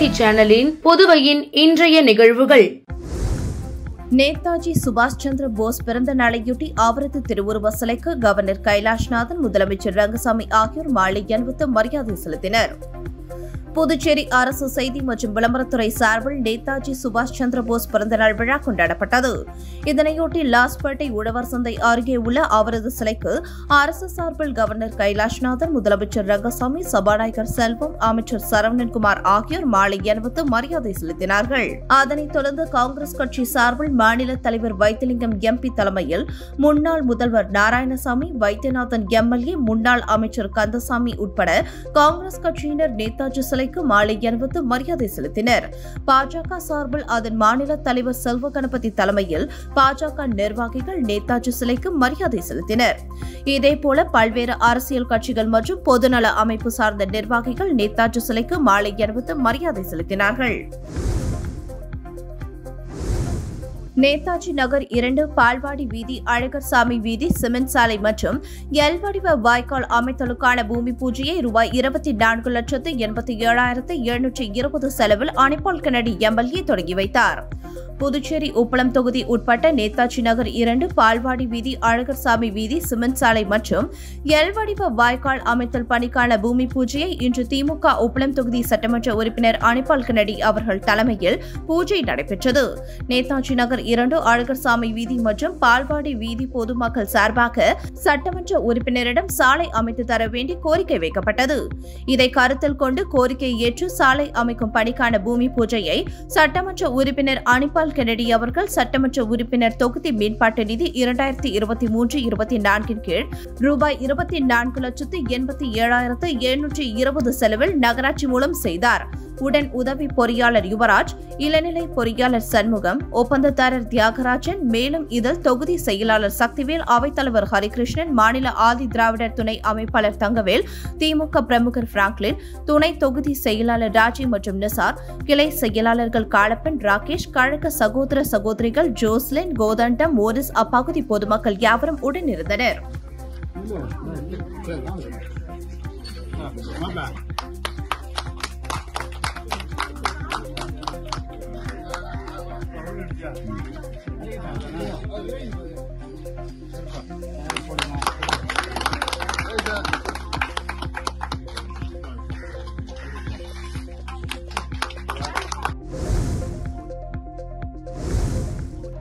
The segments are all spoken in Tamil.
நேதாஜி சேனலின் புதுவையின் இன்றைய நிகழ்வுகள். நேதாஜி சுபாஷ் சந்திர போஸ் பிறந்த நாளையொட்டி அவரது திருவுருவ சிலைக்கு கவர்னர் கைலாஷ்நாதன், முதலமைச்சர் ரங்கசாமி ஆகியோர் மாலை அணிவித்து மரியாதை செலுத்தினர். புதுச்சேரி அரசு செய்தி மற்றும் விளம்பரத்துறை சார்பில் நேதாஜி சுபாஷ் சந்திர போஸ் பிறந்தநாள் விழா கொண்டாடப்பட்டது. இதனையொட்டி லாஸ்பேட்டை உழவர் சந்தை அருகே உள்ள அவரது சிலைக்கு அரசு சார்பில் கவர்னர் கைலாஷ்நாதன், முதலமைச்சர் ரங்கசாமி, சபாநாயகர் செல்வம், அமைச்சர் சரவணன்குமார் ஆகியோர் மாலை அணிவித்து மரியாதை செலுத்தினார்கள். அதனைத் தொடர்ந்து காங்கிரஸ் கட்சி சார்பில் மாநில தலைவர் வைத்திலிங்கம் எம்பி தலைமையில் முன்னாள் முதல்வர் நாராயணசாமி, வைத்தியநாதன் எம்எல்ஏ, முன்னாள் அமைச்சர் கந்தசாமி உட்பட காங்கிரஸ் கட்சியினர் நேதாஜி சிலை மாலை அணிவித்து மரியாதை செலுத்தினர். பாஜக சார்பில் அதன் மாநில தலைவர் செல்வ கணபதி தலைமையில் பாஜக நிர்வாகிகள் நேதாஜி சிலைக்கு மரியாதை செலுத்தினர். இதேபோல பல்வேறு அரசியல் கட்சிகள் மற்றும் பொதுநல அமைப்பு சார்ந்த நிர்வாகிகள் நேதாஜி சிலைக்கு மாலை அணிவித்து மரியாதை செலுத்தினார்கள். நேதாஜி நகர் 2, பால்வாடி வீதி, அழகர் சாமி வீதி, சிமெண்ட் சாலை மற்றும் எல் வடிவ வாய்க்கால் அமைத்தலுக்கான பூமி பூஜையை ரூபாய் 24,87,720 செலவில் அனிபால் கென்னடி எம்எல்ஏ தொடங்கி வைத்தார். புதுச்சேரி உப்பளம் தொகுதி உட்பட்ட நேதாஜி நகர் 2, பால்வாடி வீதி, அழகர் சாமி வீதி, சிமெண்ட் சாலை மற்றும் எல் வடிவ வாய்க்கால் அமைத்தல் பணிக்கான பூமி பூஜையை இன்று திமுக உப்பளம் தொகுதி சட்டமன்ற உறுப்பினர் அனிபால் கென்னடி அவர்கள் தலைமையில் பூஜை நடைபெற்றது. நேதாஜி நகர் 2, அழகர் சாமி வீதி மற்றும் பால்வாடி வீதி பொதுமக்கள் சார்பாக சட்டமன்ற உறுப்பினரிடம் சாலை அமைத்து தர வேண்டி கோரிக்கை வைக்கப்பட்டது. இதை கருத்தில் கொண்டு கோரிக்கையை ஏற்று சாலை அமைக்கும் பணிக்கான பூமி பூஜையை சட்டமன்ற உறுப்பினர் அனிபால் கென்னடி அவர்கள் சட்டமன்ற உறுப்பினர் தொகுதி மேம்பாட்டு நிதி 2023-24 கீழ் ரூபாய் 24,87,720 செலவில் நகராட்சி மூலம் செய்தார். உடன் உதவி பொறியாளர் யுவராஜ், இளநிலை பொறியாளர் சண்முகம், ஒப்பந்ததாரர் தியாகராஜன், மேலும் இதில் தொகுதி செயலாளர் சக்திவேல், அவைத்தலைவர் ஹரிகிருஷ்ணன், மாநில ஆதி திராவிடர் துணை அமைப்பாளர் தங்கவேல், திமுக பிரமுகர் பிராங்க்லின், துணை தொகுதி செயலாளர் ராஜி மற்றும் நிசார், கிளை செயலாளர்கள் காளப்பன், ராகேஷ், கழக சகோதர சகோதரிகள் ஜோஸ்லின், கோதண்டம், மோரிஸ், அப்பகுதி பொதுமக்கள் யாவரும் உடனிருந்தனர்.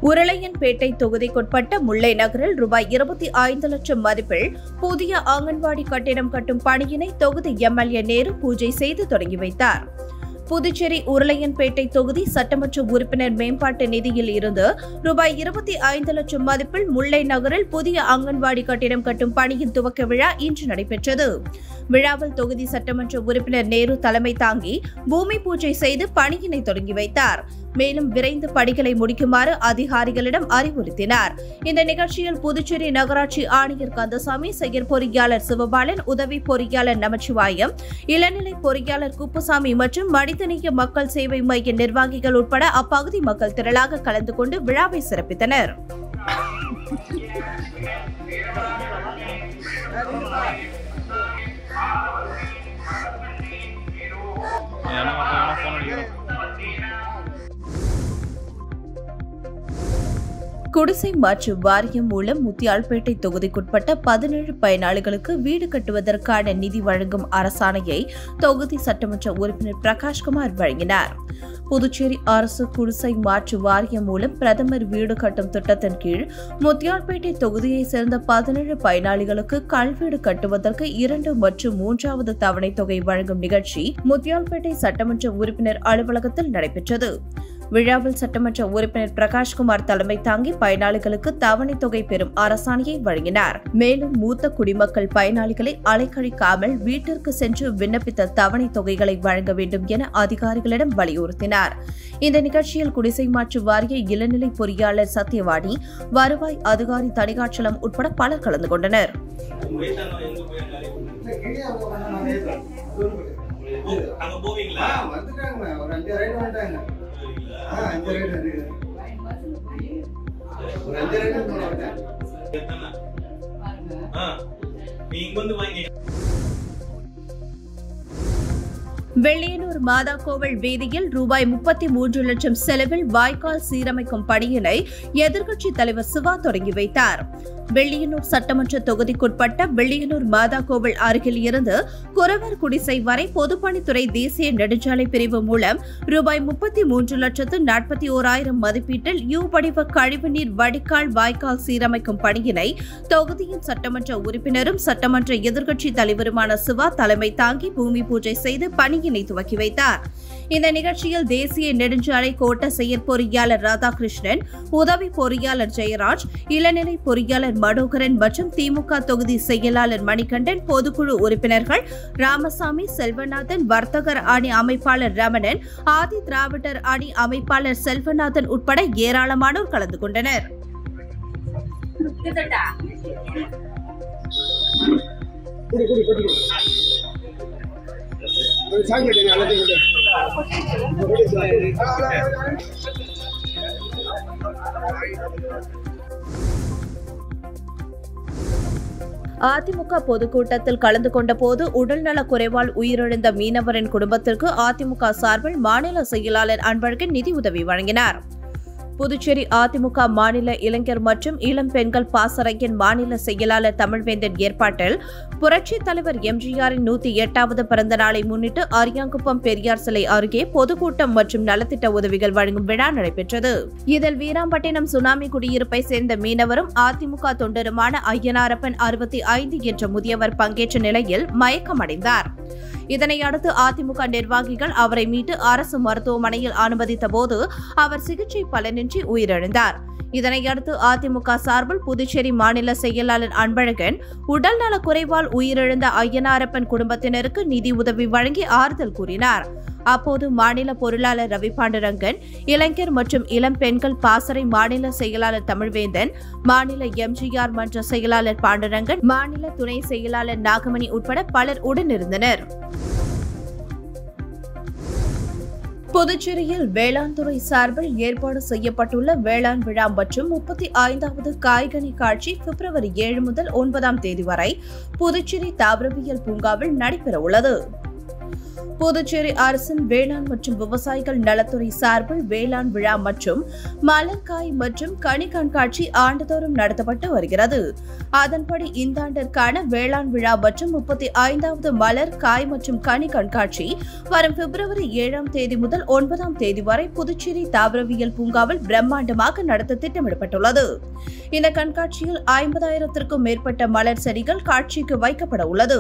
உருளையன்பேட்டை தொகுதிக்குட்பட்ட முல்லை நகரில் ரூபாய் 25 லட்சம் மதிப்பில் புதிய அங்கன்வாடி கட்டிடம் கட்டும் பணியினை தொகுதி எம்எல்ஏ நேரு பூஜை செய்து தொடங்கி வைத்தார். புதுச்சேரி உருளையன்பேட்டை தொகுதி சட்டமன்ற உறுப்பினர் மேம்பாட்டு நிதியில் இருந்து ரூபாய் 25 லட்சம் மதிப்பில் முல்லை நகரில் புதிய அங்கன்வாடி கட்டிடம் கட்டும் பணியின் துவக்க விழா இன்று நடைபெற்றது. விழாவில் தொகுதி சட்டமன்ற உறுப்பினர் நேரு தலைமை தாங்கி பூமி பூஜை செய்து பணியினை தொடங்கி வைத்தார். மேலும் விரைந்து பணிகளை முடிக்குமாறு அதிகாரிகளிடம் அறிவுறுத்தினார். இந்த நிகழ்ச்சியில் புதுச்சேரி நகராட்சி ஆணையர் கந்தசாமி, செயற் பொறியாளர் சிவபாலன், உதவி பொறியாளர் நமச்சிவாயம், இளநிலை பொறியாளர் குப்புசாமி மற்றும் மனிதநேய மக்கள் சேவை மைய நிர்வாகிகள் உட்பட அப்பகுதி மக்கள் திரளாக கலந்து கொண்டு விழாவை சிறப்பித்தனர். குடிசை மாற்று வாரியம் மூலம் முத்தியால்பேட்டை தொகுதிக்குட்பட்ட 17 பயனாளிகளுக்கு வீடு கட்டுவதற்கான நிதி வழங்கும் அரசாணையை தொகுதி சட்டமன்ற உறுப்பினர் பிரகாஷ்குமார் வழங்கினார். புதுச்சேரி அரசு குடிசை மாற்று வாரியம் மூலம் பிரதமர் வீடு கட்டும் திட்டத்தின் கீழ் முத்தியால்பேட்டை தொகுதியைச் சேர்ந்த 17 பயனாளிகளுக்கு கல்வீடு கட்டுவதற்கு 2 மற்றும் 3வது தவணை தொகை வழங்கும் நிகழ்ச்சி முத்தியால்பேட்டை சட்டமன்ற உறுப்பினர் அலுவலகத்தில் நடைபெற்றது. விழாவில் சட்டமன்ற உறுப்பினர் பிரகாஷ்குமார் தலைமை தாங்கி பயனாளிகளுக்கு தவணை தொகை பெறும் அரசாணையை வழங்கினார். மேலும் மூத்த குடிமக்கள் பயனாளிகளை அலைக்கழிக்காமல் வீட்டிற்கு சென்று விண்ணப்பித்த தவணை தொகைகளை வழங்க வேண்டும் என அதிகாரிகளிடம் வலியுறுத்தினார். இந்த நிகழ்ச்சியில் குடிசை மாற்று வாரிய இளநிலை பொறியாளர் சத்யவாணி, வருவாய் அதிகாரி தணிகாச்சலம் உட்பட பலர் கலந்து கொண்டனர். வெள்ளியனூர் மாதா கோவில் வீதியில் ரூபாய் 33 லட்சம் செலவில் வாய்க்கால் சீரமைக்கும் பணியினை எதிர்க்கட்சித் தலைவர் சிவா தொடங்கி வைத்தார். வெள்ளியனூர் சட்டமன்ற தொகுதிக்குட்பட்ட வெள்ளியனூர் மாதா கோவில் அருகில் இருந்து குறவர் குடிசை வரை பொதுப்பணித்துறை தேசிய நெடுஞ்சாலை பிரிவு மூலம் ரூபாய் 33,41,000 மதிப்பீட்டில் யூ வடிவ கழிவுநீர் வடிகால் வாய்க்கால் சீரமைக்கும் பணியினை தொகுதியின் சட்டமன்ற உறுப்பினரும் சட்டமன்ற எதிர்க்கட்சித் தலைவருமான சிவா தலைமை தாங்கி பூமி பூஜை செய்து பணியினை துவக்கி வைத்தார். இந்த நிகழ்ச்சியில் தேசிய நெடுஞ்சாலை கோட்ட செயற்பொறியாளர் ராதாகிருஷ்ணன், உதவி பொறியாளர் ஜெயராஜ், இளநிலை பொறியாளர் மனோகரன் மற்றும் திமுக தொகுதி செயலாளர் மணிகண்டன், பொதுக்குழு உறுப்பினர்கள் ராமசாமி, செல்வநாதன், வர்த்தகர் அணி அமைப்பாளர் ரமணன், ஆதி திராவிடர் அணி அமைப்பாளர் செல்வநாதன் உட்பட ஏராளமானோர் கலந்து கொண்டனர். அதிமுக பொதுக்கூட்டத்தில் கலந்து கொண்ட போது உடல்நலக் குறைவால் உயிரிழந்த மீனவரின் குடும்பத்திற்கு அதிமுக சார்பில் மாநில செயலாளர் அன்பழகன் நிதியுதவி வழங்கினார். புதுச்சேரி அதிமுக மாநில இளைஞர் மற்றும் இளம் பெண்கள் பாசறையின் மாநில செயலாளர் தமிழ்வேந்தன் ஏற்பாட்டில் புரட்சித் தலைவர் எம்ஜிஆரின் 108வது பிறந்த நாளை முன்னிட்டு அரியாங்குப்பம் பெரியார் சிலை அருகே பொதுக்கூட்டம் மற்றும் நலத்திட்ட உதவிகள் வழங்கும் விழா நடைபெற்றது. இதில் வீராம்பட்டினம் சுனாமி குடியிருப்பை சேர்ந்த மீனவரும் அதிமுக தொண்டருமான ஐயனாரப்பன் 65 என்ற முதியவர் பங்கேற்ற நிலையில் மயக்கமடைந்தார். இதனையடுத்து அதிமுக நிர்வாகிகள் அவரை மீட்டு அரசு மருத்துவமனையில் அனுமதித்த போது அவர் சிகிச்சை பலனின்றி உயிரிழந்தார். இதனையடுத்து அதிமுக சார்பில் புதுச்சேரி மாநில செயலாளர் அன்பழகன் உடல்நலக் குறைவால் உயிரிழந்த ஐயனாரப்பன் குடும்பத்தினருக்கு நிதி உதவி வழங்கி ஆறுதல் கூறினார். அப்போது மாநில பொருளாளர் ரவி பாண்டுரங்கன், இளைஞர் மற்றும் இளம் பெண்கள் பாசறை மாநில செயலாளர் தமிழ்வேந்தன், மாநில எம்ஜிஆர் மன்ற செயலாளர் பாண்டுரங்கன், மாநில துணை செயலாளர் நாகமணி உட்பட பலர் உடனிருந்தனர். புதுச்சேரியில் வேளாண் துறை சார்பில் ஏற்பாடு செய்யப்பட்டுள்ள வேளாண் விழா மற்றும் 35வது காய்கனி காட்சி பிப்ரவரி 7 முதல் 9ஆம் தேதி வரை புதுச்சேரி தாவரவியல் பூங்காவில் நடைபெறவுள்ளது. புதுச்சேரி அரசின் வேளாண் மற்றும் விவசாயிகள் நலத்துறை சார்பில் வேளாண் விழா மற்றும் மலர்காய் மற்றும் கனி கண்காட்சி ஆண்டுதோறும் நடத்தப்பட்டு வருகிறது. அதன்படி இந்த ஆண்டிற்கான வேளாண் விழா மற்றும் 35வது மலர் காய் மற்றும் கனி கண்காட்சி வரும் பிப்ரவரி 7ஆம் தேதி முதல் 9ஆம் தேதி வரை புதுச்சேரி தாவரவியல் பூங்காவில் பிரம்மாண்டமாக நடத்த திட்டமிடப்பட்டுள்ளது. இந்த கண்காட்சியில் 50,000க்கும் மேற்பட்ட மலர் செடிகள் காட்சிக்கு வைக்கப்பட உள்ளது.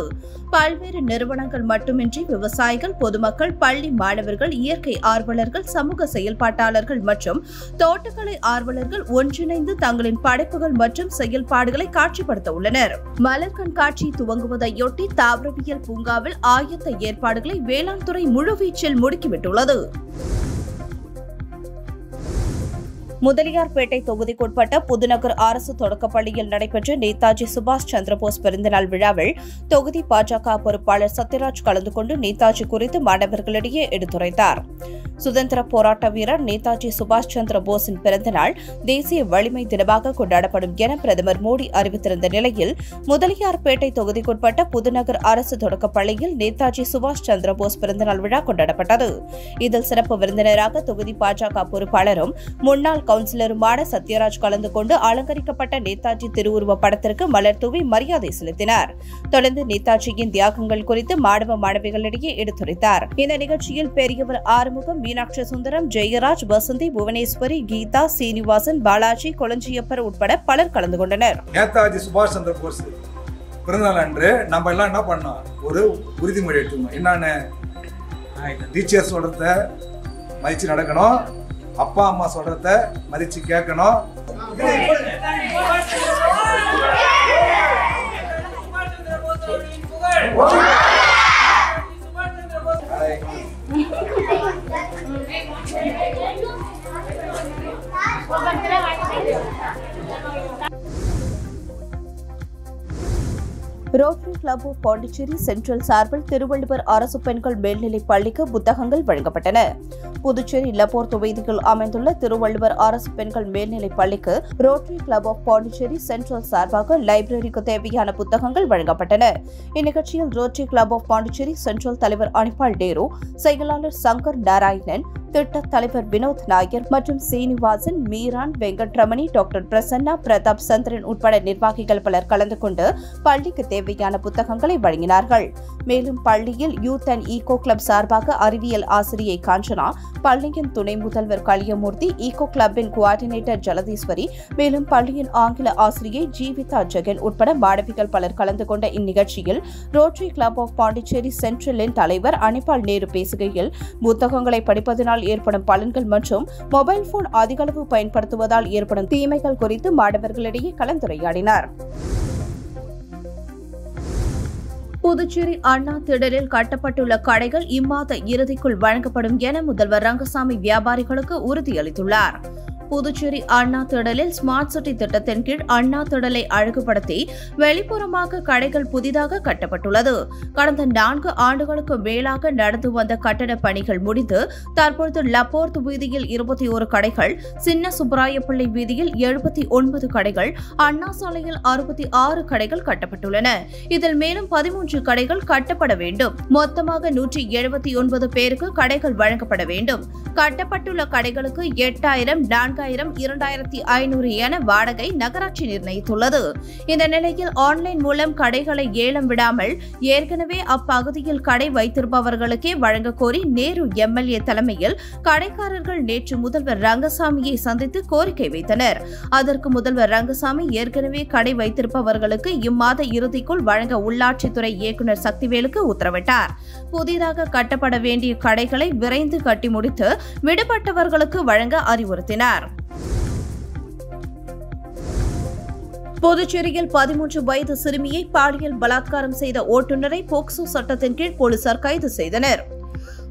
பல்வேறு நிறுவனங்கள் மட்டுமின்றி விவசாயிகள், பொதுமக்கள், பள்ளி மாணவர்கள், இயற்கை ஆர்வலர்கள், சமூக செயல்பாட்டாளர்கள் மற்றும் தோட்டக்கலை ஆர்வலர்கள் ஒன்றிணைந்து தங்களின் படைப்புகள் மற்றும் செயல்பாடுகளை காட்சிப்படுத்த உள்ளனர். மலர் கண்காட்சி துவங்குவதையொட்டி தாவரவியல் பூங்காவில் ஆயத்த ஏற்பாடுகளை வேளாண் துறை முழுவீச்சில் முடுக்கிவிட்டுள்ளது. முதலியார்பேட்டை தொகுதிக்குட்பட்ட புதுநகர் அரசு தொடக்கப்பள்ளியில் நடைபெற்ற நேதாஜி சுபாஷ் சந்திரபோஸ் பிறந்தநாள் விழாவில் தொகுதி பாஜக பொறுப்பாளர் சத்யராஜ் கலந்து கொண்டு நேதாஜி குறித்து மாணவர்களிடையே எடுத்துரைத்தார். சுதந்திர போராட்ட வீரர் நேதாஜி சுபாஷ் சந்திர போஸின் பிறந்தநாள் தேசிய வலிமை தினமாக கொண்டாடப்படும் என பிரதமர் மோடி அறிவித்திருந்த நிலையில் முதலியார்பேட்டை தொகுதிக்குட்பட்ட புதுநகர் அரசு தொடக்கப்பள்ளியில் நேதாஜி சுபாஷ் சந்திர போஸ் பிறந்தநாள் விழா கொண்டாடப்பட்டது. இதில் சிறப்பு விருந்தினராக தொகுதி பாஜக பொறுப்பாளரும் முன்னாள் கவுன்சிலருமான சத்யராஜ் கலந்து கொண்டு அலங்கரிக்கப்பட்ட நேதாஜி திருவுருவ படத்திற்கு மலர் தூவி மரியாதை செலுத்தினார். தொடர்ந்து நேதாஜியின் தியாகங்கள் குறித்து மாணவ மாணவிகளிடையே எடுத்துரைத்தார். இந்த நிகழ்ச்சியில் பெரியவர் ஆறுமுகம், மீனாட்சி சுந்தரம், ஜெயராஜ், வசந்தி, புவனேஸ்வரி, கீதா, சீனிவாசன், பாலாஜி, கொளஞ்சியப்பர் உட்பட பலர் கலந்து கொண்டனர். நேதாஜி சுபாஷ் சந்திர போஸ் பிறந்தநாள் அன்று நம்ம எல்லாம் என்ன பண்ணோம், ஒரு உறுதிமொழி எடுத்துக்கணும். என்னன்னு, டீச்சர் சொல்றத மதிச்சு நடக்கணும், அப்பா அம்மா சொல்றத மதிச்சு கேட்கணும். Rotary club of Pondicherry central சார்பில் திருவள்ளுவர் அரசு பெண்கள் மேல்நிலைப் பள்ளிக்கு புத்தகங்கள் வழங்கப்பட்டன. புதுச்சேரி லப்போர் தொகுதியில் அமைந்துள்ள திருவள்ளுவர் அரசு பெண்கள் மேல்நிலைப் பள்ளிக்கு rotary club of Pondicherry central சார்பாக லைப்ரரிக்கு தேவையான புத்தகங்கள் வழங்கப்பட்டன. இந்நிகழ்ச்சியில் rotary club of Pondicherry central தலைவர் அனிபால் டேரு, செயலாளர் சங்கர் நாராயணன், திட்ட தலைவர் வினோத் நாயர் மற்றும் சீனிவாசன், மீரான், வெங்கட்ரமணி, டாக்டர் பிரசன்னா, பிரதாப் சந்திரன் உட்பட நிர்வாகிகள் பலர் கலந்து கொண்டு பள்ளிக்கு தேவையான புத்தகங்களை வழங்கினார்கள். மேலும் பள்ளியில் யூத் அண்ட் ஈகோ கிளப் சார்பாக அறிவியல் ஆசிரியை காஞ்சனா, பள்ளியின் துணை முதல்வர் கலியமூர்த்தி, ஈகோ கிளப்பின் கோஆர்டினேட்டர் ஜலதீஸ்வரி, மேலும் பள்ளியின் ஆங்கில ஆசிரியை ஜீவிதா ஜெகன் உட்பட மாணவிகள் பலர் கலந்து கொண்ட இந்நிகழ்ச்சியில் ரோட்டரி கிளப் ஆஃப் பாண்டிச்சேரி சென்ட்ரலின் தலைவர் அனிபால் நேரு பேசுகையில், புத்தகங்களை படிப்பதனால் ஏற்படும் பலன்கள் மற்றும் மொபைல் போன் அதிகளவு பயன்படுத்துவதால் ஏற்படும் தீமைகள் குறித்து மாணவர்களிடையே கலந்துரையாடினார். புதுச்சேரி அண்ணா திடலில் கட்டப்பட்டுள்ள கடைகள் இம்மாத இறுதிக்குள் வழங்கப்படும் என முதல்வர் ரங்கசாமி வியாபாரிகளுக்கு உறுதியளித்துள்ளார். புதுச்சேரி அண்ணா திடலில் ஸ்மார்ட் சிட்டி திட்டத்தின் கீழ் அண்ணா திடலை அழகுபடுத்தி வெளிப்புறமாக கடைகள் புதிதாக கட்டப்பட்டுள்ளது. கடந்த 4 ஆண்டுகளுக்கு மேலாக நடந்து வந்த கட்டட பணிகள் முடிந்து தற்பொழுது லப்போர்த் வீதியில் 21 கடைகள், சின்ன சுப்பராயப்பிள்ளை வீதியில் 79 கடைகள், அண்ணா சாலையில் 66 கடைகள் கட்டப்பட்டுள்ளன. இதில் மேலும் 13 கடைகள் கட்டப்பட வேண்டும். மொத்தமாக 179 பேருக்கு கடைகள் வழங்கப்பட வேண்டும். கட்டப்பட்டுள்ள கடைகளுக்கு 8000, 4000, 2500 என வாடகை நகராட்சி நிர்ணயித்துள்ளது. இந்த நிலையில் ஆன்லைன் மூலம் கடைகளை ஏலம் விடாமல் ஏற்கனவே அப்பகுதியில் கடை வைத்திருப்பவர்களுக்கே வழங்க கோரி நேரு எம்எல்ஏ தலைமையில் கடைக்காரர்கள் நேற்று முதல்வர் ரங்கசாமியை சந்தித்து கோரிக்கை வைத்தனர். அதற்கு முதல்வர் ரங்கசாமி ஏற்கனவே கடை வைத்திருப்பவர்களுக்கு இம்மாத இறுதிக்குள் வழங்க உள்ளாட்சித்துறை இயக்குநர் சக்திவேலுக்கு உத்தரவிட்டார். புதிதாக கட்டப்பட வேண்டிய கடைகளை விரைந்து கட்டி முடித்து விடுபட்டவர்களுக்கு வழங்க அறிவுறுத்தினார். புதுச்சேரியில் 13 வயது சிறுமியை பாலியல் பலாத்காரம் செய்த ஓட்டுநரை போக்சோ சட்டத்தின் கீழ் போலீசார் கைது செய்தனர்.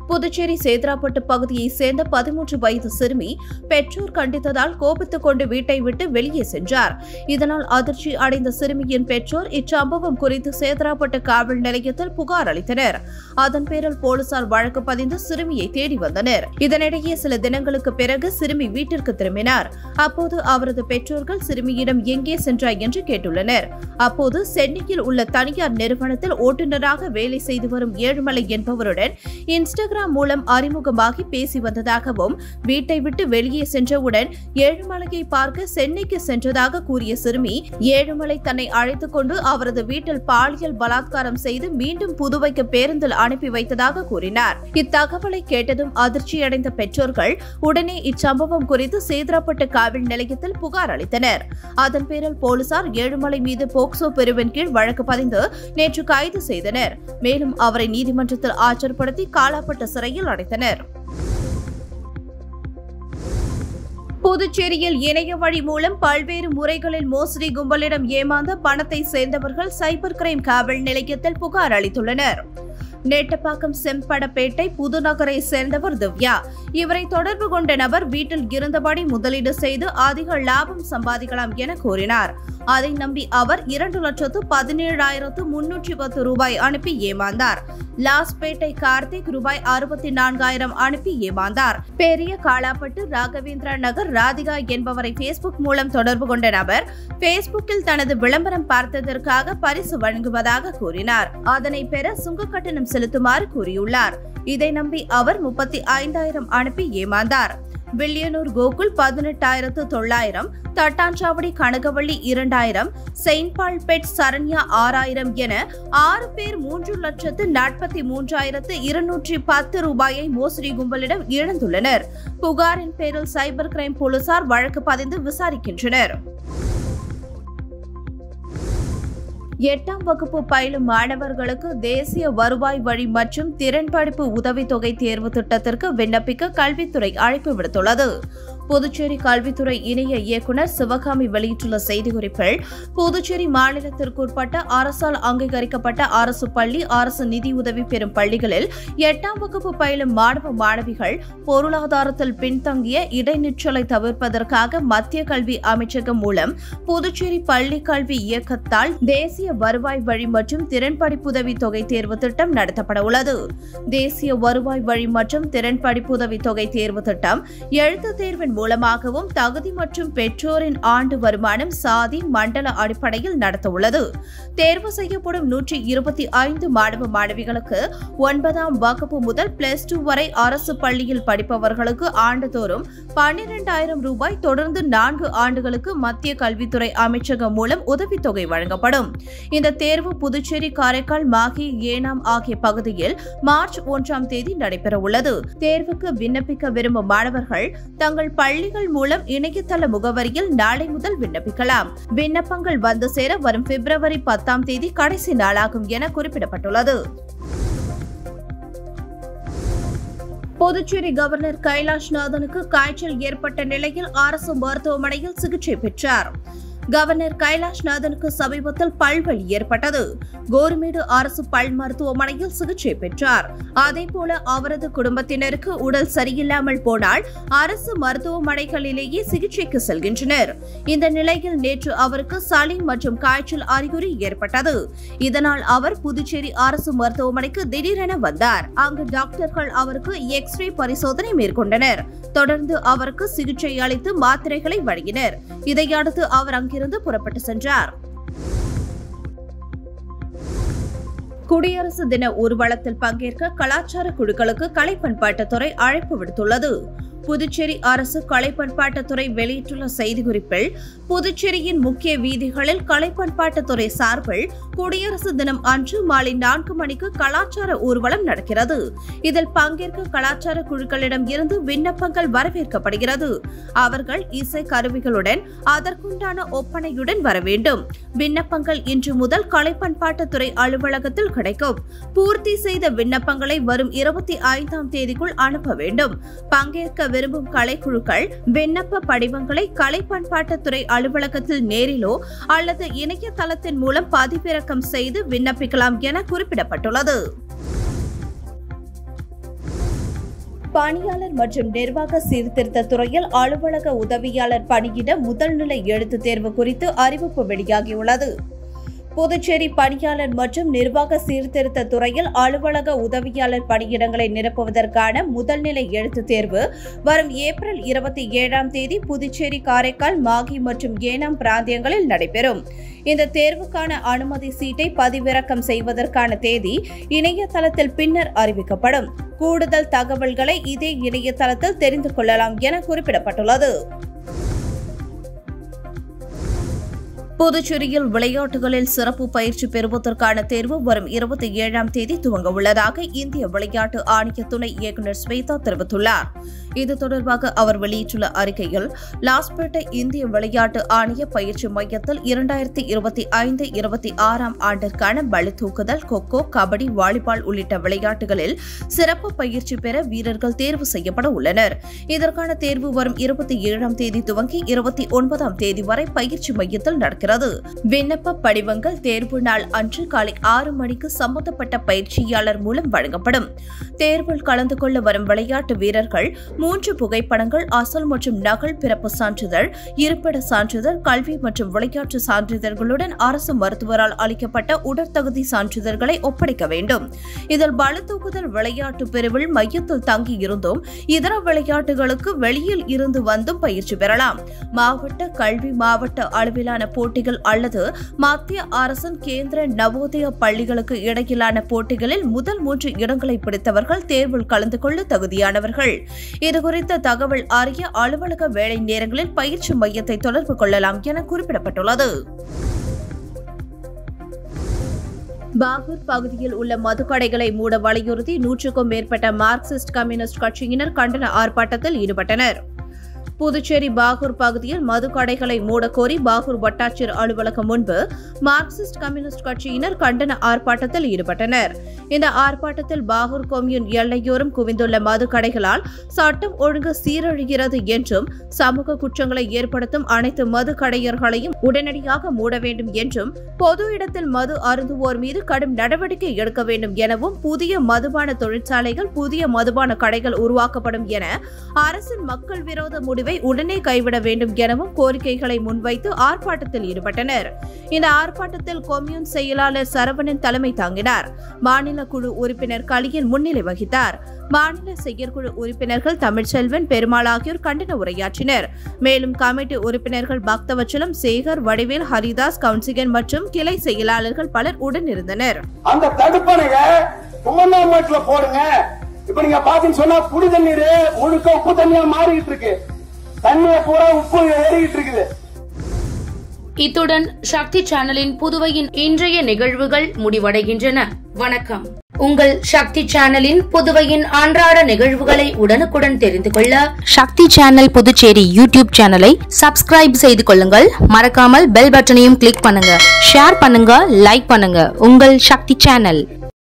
புதுச்சேரி சேத்ராப்பட்டு பகுதியைச் சேர்ந்த 13 வயது சிறுமி பெற்றோர் கண்டித்ததால் கோபித்துக் கொண்டு வீட்டை விட்டு வெளியே சென்றார். இதனால் அதிர்ச்சி அடைந்த சிறுமியின் பெற்றோர் இச்சம்பவம் குறித்து சேத்ராப்பட்டு காவல் நிலையத்தில் புகார் அளித்தனர். அதன் பேரில் போலீசார் வழக்கு பதிந்து சிறுமியை தேடி வந்தனர். இதனிடையே சில தினங்களுக்கு பிறகு சிறுமி வீட்டிற்கு திரும்பினார். அப்போது அவரது பெற்றோர்கள் சிறுமியிடம் எங்கே சென்றாய் என்று கேட்டுள்ளனர். அப்போது சென்னையில் உள்ள தனியார் நிறுவனத்தில் ஓட்டுநராக வேலை செய்து வரும் ஏழுமலை என்பவருடன் இன்ஸ்டாகிராம் மூலம் அறிமுகமாகி பேசி வந்ததாகவும், வீட்டை விட்டு வெளியே சென்றவுடன் ஏழுமலையை பார்க்க சென்னைக்கு சென்றதாக கூறிய சிறுமி, ஏழுமலை தன்னை அழைத்துக் கொண்டு அவரது வீட்டில் பாலியல் பலாத்காரம் செய்து மீண்டும் புதுவைக்கு பேருந்தில் அனுப்பி வைத்ததாக கூறினார். இத்தகவலை கேட்டதும் அதிர்ச்சியடைந்த பெற்றோர்கள் உடனே இச்சம்பவம் குறித்து சேத்ராப்பட்டு காவல் நிலையத்தில் புகார் அளித்தனர். அதன் பேரில் போலீசார் ஏழுமலை மீது போக்சோ பிரிவின் கீழ் வழக்கு பதிந்து நேற்று கைது செய்தனர். மேலும் அவரை நீதிமன்றத்தில் ஆஜர்படுத்தி காலாப்பட்டு சிறையில் அடைத்தனர். புதுச்சேரியில் இணைய வழி மூலம் பல்வேறு முறைகளில் மோசடி கும்பலிடம் ஏமாந்த பணத்தை சேர்ந்தவர்கள் சைபர் கிரைம் காவல் நிலையத்தில் புகார் அளித்துள்ளனர். நேட்டப்பாக்கம் செம்படப்பேட்டை புதுநகரை சேர்ந்தவர் திவ்யா. இவரை தொடர்பு கொண்ட நபர் வீட்டில் இருந்தபடி முதலீடு செய்து அதிக லாபம் சம்பாதிக்கலாம் என கூறினார். அதை நம்பி அவர் 2,17,310 ரூபாய் அனுப்பி ஏமாந்தார். லாஸ்பேட்டை கார்த்திக் ரூபாய் 64,000 அனுப்பி ஏமாந்தார். பெரிய காலாப்பட்டு ராகவேந்திரா நகர் ராதிகா என்பவரை பேஸ்புக் மூலம் தொடர்பு கொண்ட நபர் பேஸ்புக்கில் தனது விளம்பரம் பார்த்ததற்காக பரிசு வழங்குவதாக கூறினார். அதனை பெற சுங்க கட்டணம் செலுத்துமாறு கூறியுள்ளார். இதை நம்பி அவர் 35,000 அனுப்பி ஏமாந்தார். வில்லியனூர் கோகுல் 18,900, தட்டாஞ்சாவடி கனகவள்ளி 2,000, செயின்ட் பால் பெட் சரண்யா 6,000 என 6 பேர் 3,43,210 ரூபாயை மோசடி கும்பலிடம் இழந்துள்ளனர். புகாரின் பேரில் சைபர் கிரைம் போலீசார் வழக்கு பதிந்து விசாரிக்கின்றனர். 8ஆம் வகுப்பு பயிலும் மாணவர்களுக்கு தேசிய வருவாய் வழி மற்றும் திறன் படிப்பு உதவித்தொகை தேர்வு திட்டத்திற்கு விண்ணப்பிக்க கல்வித்துறை அழைப்பு விடுத்துள்ளது. புதுச்சேரி கல்வித்துறை இணைய இயக்குநர் சிவகாமி வெளியிட்டுள்ள செய்திக்குறிப்பில், புதுச்சேரி மாநிலத்திற்குட்பட்ட அரசால் அங்கீகரிக்கப்பட்ட அரசு பள்ளி, அரசு நிதியுதவி பெறும் பள்ளிகளில் 8ஆம் வகுப்பு பயிலும் மாணவ மாணவிகள் பொருளாதாரத்தில் பின்தங்கிய இடைநிற்றலை தவிர்ப்பதற்காக மத்திய கல்வி அமைச்சகம் மூலம் புதுச்சேரி பள்ளி கல்வி இயக்கத்தால் தேசிய வருவாய் வழி மற்றும் திறன் படிப்புதவி தொகை தேர்வு திட்டம் நடத்தப்பட உள்ளது. தேசிய வருவாய் வழி மற்றும் திறன் படிப்புதவி தொகை தேர்வு திட்டம் எழுத்து தேர்வின் மூலமாகவும் தகுதி மற்றும் பெற்றோரின் ஆண்டு வருமானம், சாதி, மண்டல அடிப்படையில் நடத்த உள்ளது. தேர்வு செய்யப்படும் 125 மாணவ மாணவிகளுக்கு 9ஆம் வகுப்பு முதல் +2 வரை அரசு பள்ளியில் படிப்பவர்களுக்கு ஆண்டுதோறும் 12,000 ரூபாய், தொடர்ந்து 4 ஆண்டுகளுக்கு மத்திய கல்வித்துறை அமைச்சகம் மூலம் உதவித்தொகை வழங்கப்படும். இந்த தேர்வு புதுச்சேரி, காரைக்கால், மாஹே, ஏனாம் ஆகிய பகுதியில் மார்ச் 1ஆம் தேதி நடைபெற உள்ளது. தேர்வுக்கு விண்ணப்பிக்க விரும்பும் மாணவர்கள் தங்கள் பள்ளிகள் மூலம் இணையதள முகவரியில் நாளை முதல் விண்ணப்பிக்கலாம். விண்ணப்பங்கள் வந்து சேர வரும் பிப்ரவரி 10ஆம் தேதி கடைசி நாளாகும் என குறிப்பிடப்பட்டுள்ளது. புதுச்சேரி கவர்னர் கைலாஷ்நாதனுக்கு காய்ச்சல் ஏற்பட்ட நிலையில் அரசு மருத்துவமனையில் சிகிச்சை பெற்றார். கவர்னர் கைலாஷ்நாதனுக்கு சமீபத்தில் பல்வலி ஏற்பட்டது. கோரிமேடு அரசு பல் மருத்துவமனையில் சிகிச்சை பெற்றார். அதேபோல அவரது குடும்பத்தினருக்கு உடல் சரியில்லாமல் போனால் அரசு மருத்துவமனைகளிலேயே சிகிச்சைக்கு செல்கின்றனர். இந்த நிலையில் நேற்று அவருக்கு சளி மற்றும் காய்ச்சல் அறிகுறி ஏற்பட்டது. இதனால் அவர் புதுச்சேரி அரசு மருத்துவமனைக்கு திடீரென வந்தார். அங்கு டாக்டர்கள் அவருக்கு எக்ஸ்ரே பரிசோதனை மேற்கொண்டனர். தொடர்ந்து அவருக்கு சிகிச்சை அளித்து மாத்திரைகளை வழங்கினர். இதையடுத்து அவர் அங்கிருந்து புறப்பட்டு சென்றார். குடியரசு தின ஊர்வலத்தில் பங்கேற்க கலாச்சார குழுக்களுக்கு கலை பண்பாட்டுத்துறை அழைப்பு விடுத்துள்ளது. புதுச்சேரி அரசு கலை பண்பாட்டுத்துறை வெளியிட்டுள்ள செய்திக்குறிப்பில், புதுச்சேரியின் முக்கிய வீதிகளில் கலை பண்பாட்டுத்துறை சார்பில் குடியரசு தினம் அன்று மாலை 4 மணிக்கு கலாச்சார ஊர்வலம் நடக்கிறது. இதில் பங்கேற்க கலாச்சார குழுக்களிடம் இருந்து விண்ணப்பங்கள் வரவேற்கப்படுகிறது. அவர்கள் இசை கருவிகளுடன் அதற்குண்டான ஒப்பனையுடன் வர வேண்டும். விண்ணப்பங்கள் இன்று முதல் கலை பண்பாட்டுத்துறை அலுவலகத்தில் கிடைக்கும். பூர்த்தி செய்த விண்ணப்பங்களை வரும் 25ஆம் தேதிக்குள் அனுப்ப வேண்டும். பங்கேற்க விரும்பும் கலைக்குழுக்கள் விண்ணப்ப படிவங்களை கலை பண்பாட்டுத்துறை அலுவலகத்தில் நேரிலோ அல்லது இணையதளத்தின் மூலம் பதிவிறக்கம் செய்து விண்ணப்பிக்கலாம் என குறிப்பிடப்பட்டுள்ளது. பணியாளர் மற்றும் நிர்வாக சீர்திருத்த துறையில் அலுவலக உதவியாளர் பணியிட முதல்நிலை எழுத்துத் தேர்வு குறித்து அறிவிப்பு வெளியாகியுள்ளது. புதுச்சேரி பணியாளர் மற்றும் நிர்வாக சீர்திருத்த துறையில் அலுவலக உதவியாளர் பணியிடங்களை நிரப்புவதற்கான முதல்நிலை எழுத்துத் தேர்வு வரும் ஏப்ரல் 27ஆம் தேதி புதுச்சேரி, காரைக்கால், மாஹே மற்றும் ஏனாம் பிராந்தியங்களில் நடைபெறும். இந்த தேர்வுக்கான அனுமதி சீட்டை பதிவிறக்கம் செய்வதற்கான தேதி இணையதளத்தில் பின்னர் அறிவிக்கப்படும். கூடுதல் தகவல்களை இதே இணையதளத்தில் தெரிந்து கொள்ளலாம் என குறிப்பிடப்பட்டுள்ளது. புதுச்சேரியில் விளையாட்டுகளில் சிறப்பு பயிற்சி பெறுவதற்கான தேர்வு வரும் 27ஆம் தேதி துவங்க உள்ளதாக இந்திய விளையாட்டு ஆணைய துணை இயக்குநர் ஸ்வேதா தெரிவித்துள்ளார். இது தொடர்பாக அவர் வெளியிட்டுள்ள அறிக்கையில், லாஸ்பேட்டை இந்திய விளையாட்டு ஆணைய பயிற்சி மையத்தில் 2025-26ஆம் ஆண்டிற்கான பளுதூக்குதல், கொக்கோ, கபடி, வாலிபால் உள்ளிட்ட விளையாட்டுகளில் சிறப்பு பயிற்சி பெற வீரர்கள் தேர்வு செய்யப்பட உள்ளனர். இதற்கான தேர்வு வரும் 27ஆம் தேதி துவங்கி 29ஆம் தேதி வரை பயிற்சி மையத்தில் நடக்கிறது. விண்ணப்ப படிவங்கள் தேர்வு நாள் அன்று காலை 6 மணிக்கு சம்பந்தப்பட்ட பயிற்சியாளர் மூலம் வழங்கப்படும். தேர்வில் கலந்து கொள்ள வரும் விளையாட்டு வீரர்கள் 3 புகைப்படங்கள், அசல் மற்றும் நகல் பிறப்பு சான்றிதழ், இருப்பிட சான்றிதழ், கல்வி மற்றும் விளையாட்டு சான்றிதழ்களுடன் அரசு மருத்துவரால் அளிக்கப்பட்ட உடற்தகுதி சான்றிதழ்களை ஒப்படைக்க வேண்டும். இதில் பளுதூக்குதல் விளையாட்டு பிரிவில் மையத்தில் தங்கி இருந்தும் இதர விளையாட்டுகளுக்கு வெளியில் இருந்து வந்தும் பயிற்சி பெறலாம். மாவட்ட கல்வி மாவட்ட அளவிலான போட்டிகள் அல்லது மத்திய அரசின் கேந்திர நவோதயா பள்ளிகளுக்கு இடையிலான போட்டிகளில் முதல் 3 இடங்களை பிடித்தவர்கள் தேர்வில் கலந்து கொள்ள தகுதியானவர்கள். இதுகுறித்த தகவல் அறிய அலுவலக வேலை நேரங்களில் பயிற்சி மையத்தை தொடர்பு கொள்ளலாம் என குறிப்பிடப்பட்டுள்ளது. பாகூர் பகுதியில் உள்ள மதுக்கடைகளை மூட வலியுறுத்தி 100க்கும் மேற்பட்ட மார்க்சிஸ்ட் கம்யூனிஸ்ட் கட்சியினர் கண்டன ஆர்ப்பாட்டத்தில் ஈடுபட்டனர். புதுச்சேரி பாகூர் பகுதியில் மது கடைகளை மூடக்கோரி பாகூர் வட்டாட்சியர் அலுவலகம் முன்பு மார்க்சிஸ்ட் கம்யூனிஸ்ட் கட்சியினர் கண்டன ஆர்ப்பாட்டத்தில் ஈடுபட்டனர். இந்த ஆர்ப்பாட்டத்தில் பாகூர் கொம்யூன் எல்லையோரம் குவிந்துள்ள மது கடைகளால் சட்டம் ஒழுங்கு சீரழிகிறது என்றும் சமூக குற்றங்களை ஏற்படுத்தும் அனைத்து மது கடையர்களையும் உடனடியாக மூட வேண்டும் என்றும் பொது இடத்தில் மது அருந்துவோர் மீது கடும் நடவடிக்கை எடுக்க வேண்டும் எனவும் புதிய மதுபான தொழிற்சாலைகள் புதிய மதுபான கடைகள் உருவாக்கப்படும் என அரசின் மக்கள் விரோத முடிவை உடனே கைவிட வேண்டும் எனவும் கோரிக்கைகளை முன்வைத்து ஆர்ப்பாட்டத்தில் ஈடுபட்டனர். இந்த ஆர்ப்பாட்டத்தில் கொம்யூன் செயலாளர் சரவணன் தலைமை தாங்கினார். மாநில குழு உறுப்பினர் கலியன் முன்னிலை வகித்தார். மாநில செயற்குழு உறுப்பினர்கள் தமிழ்ச்செல்வன், பெருமாள் ஆகியோர் கண்டன உரையாற்றினர். மேலும் கமிட்டி உறுப்பினர்கள் பக்தவச்சலம், சேகர், வடிவேல், ஹரிதாஸ், கவுன்சிகன் மற்றும் கிளை செயலாளர்கள் பலர் உடனிருந்தனர். அந்த தடுப்பணையை போடுங்க. இப்ப நீங்க பாத்தீங்கன்னு சொன்னா குடி தண்ணீர் முழுக்க உப்பு தண்ணியா மாறிட்டு இருக்கு. தண்ணியை பூரா உப்பு ஏறிட்டு இருக்குது. இத்துடன் சக்தி சேனலின் புதுவையின் இன்றைய நிகழ்வுகள் முடிவடைகின்றன. வணக்கம். உங்கள் சக்தி சேனலின் புதுவையின் அன்றாட நிகழ்வுகளை உடனுக்குடன் தெரிந்து கொள்ள சக்தி சேனல் புதுச்சேரி யூடியூப் சேனலை சப்ஸ்கிரைப் செய்து கொள்ளுங்கள். மறக்காமல் பெல் பட்டனையும் கிளிக் பண்ணுங்க, ஷேர் பண்ணுங்க, லைக் பண்ணுங்க. உங்கள் சக்தி சேனல்.